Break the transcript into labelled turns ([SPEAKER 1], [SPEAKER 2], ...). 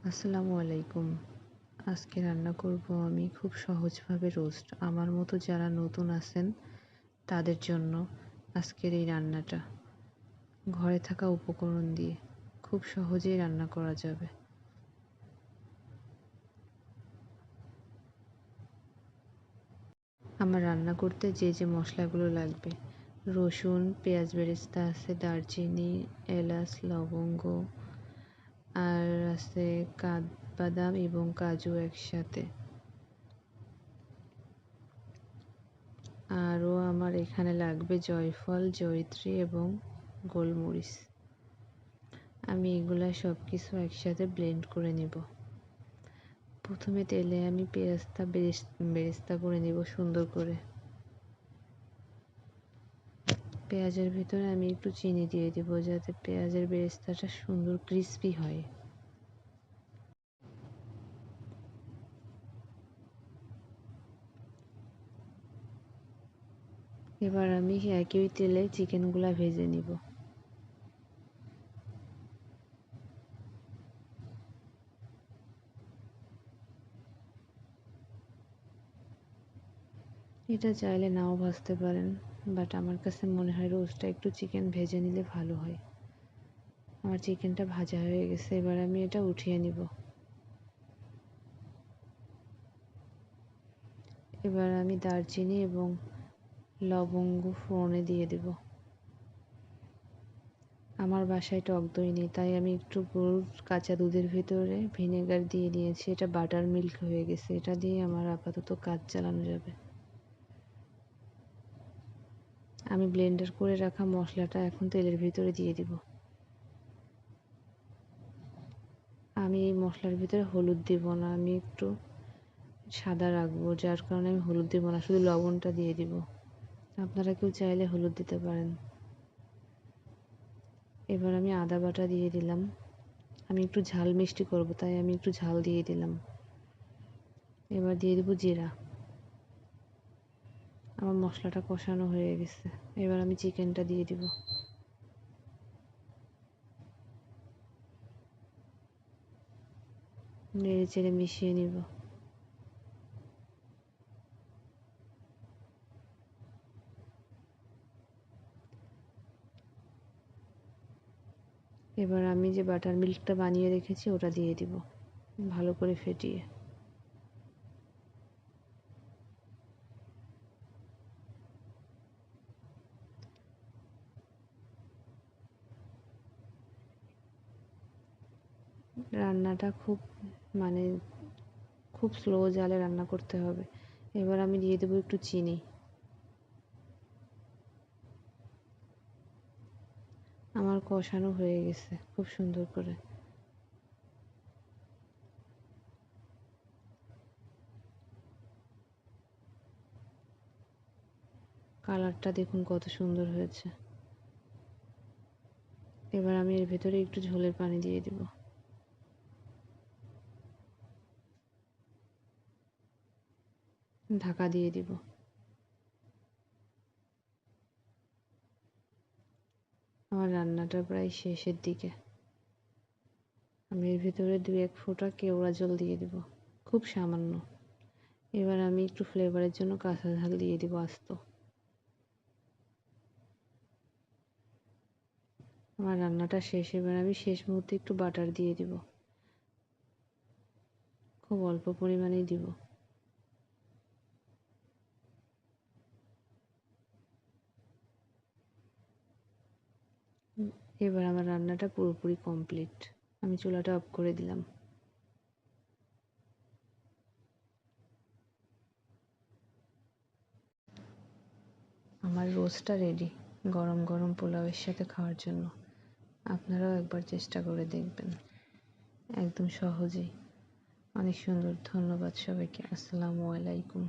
[SPEAKER 1] আসসালামু আলাইকুম। আজকে রান্না করব আমি খুব সহজভাবে রোস্ট। আমার মতো যারা নতুন আছেন তাদের জন্য আজকের এই রান্নাটা ঘরে থাকা উপকরণ দিয়ে খুব সহজেই রান্না করা যাবে। আমার রান্না করতে যে মশলাগুলো লাগবে: রসুন, পেঁয়াজ বেরেস্তা আছে, দারচিনি, এলাচ, লবঙ্গ, আর আছে কাঠবাদাম এবং কাজু একসাথে। আরও আমার এখানে লাগবে জয়ফল, জয়িত্রী এবং গোলমরিচ। আমি এগুলা সব কিছু একসাথে ব্লেন্ড করে নেব। প্রথমে তেলে আমি পেঁয়াজটা বেরেস্তা করে নেব সুন্দর করে। পেঁয়াজের ভিতরে আমি একটু চিনি দিয়ে দেব যাতে পেঁয়াজের বেরেস্তাটা সুন্দর ক্রিস্পি হয়। এবার আমি একই তেলে চিকেনগুলা ভেজে নিব। এটা চাইলে নাও ভাজতে পারেন, বাট আমার কাছে মনে হয় রোস্টটা একটু চিকেন ভেজে নিলে ভালো হয়। আমার চিকেনটা ভাজা হয়ে গেছে, এবার আমি এটা উঠিয়ে নিব। এবার আমি দারচিনি এবং লবঙ্গ ফোড়নে দিয়ে দেব। আমার বাসায় টক দই নেই, তাই আমি একটু গরুর কাঁচা দুধের ভিতরে ভিনেগার দিয়ে নিয়েছি। এটা বাটার মিল্ক হয়ে গেছে, এটা দিয়ে আমার আপাতত কাজ চালানো যাবে। আমি ব্লেন্ডার করে রাখা মশলাটা এখন তেলের ভিতরে দিয়ে দিব। আমি এই মশলার ভিতরে হলুদ দিব না, আমি একটু সাদা রাখবো, যার কারণে আমি হলুদ দিব না, শুধু লবণটা দিয়ে দিব। আপনারা কেউ চাইলে হলুদ দিতে পারেন। এবার আমি আদা বাটা দিয়ে দিলাম। আমি একটু ঝাল মিষ্টি করব, তাই আমি একটু ঝাল দিয়ে দিলাম। এবার দিয়ে দেবো জিরা। আমার মশলাটা কষানো হয়ে গেছে, এবার আমি চিকেনটা দিয়ে দিব। নেড়ে চেড়ে মিশিয়ে নিব। এবার আমি যে বাটার মিল্কটা বানিয়ে রেখেছি ওটা দিয়ে দিব, ভালো করে ফেটিয়ে। রান্নাটা খুব স্লো জালে রান্না করতে হবে। এবার আমি দিয়ে দেবো একটু চিনি। আমার কষানো হয়ে গেছে খুব সুন্দর করে। কালারটা দেখুন কত সুন্দর হয়েছে। এবার আমি এর ভেতরে একটু ঝোলের পানি দিয়ে দিব। ঢাকা দিয়ে দিব। আমার রান্নাটা প্রায় শেষের দিকে। আমি এর ভিতরে 2-1 ফোঁটা কেওড়া জল দিয়ে দিব, খুব সামান্য। এবার আমি একটু ফ্লেভারের জন্য কাঁচা ঝাল দিয়ে দিব আস্ত। আমার রান্নাটা শেষ। এবার আমি শেষ মুহূর্তে একটু বাটার দিয়ে দিব, খুব অল্প পরিমাণেই দিব। এবার আমার রান্নাটা পুরোপুরি কমপ্লিট। আমি চুলাটা অফ করে দিলাম। আমার রোস্টটা রেডি, গরম গরম পোলাওয়ের সাথে খাওয়ার জন্য। আপনারাও একবার চেষ্টা করে দেখবেন, একদম সহজেই, অনেক সুন্দর। ধন্যবাদ সবাইকে। আসসালামু আলাইকুম।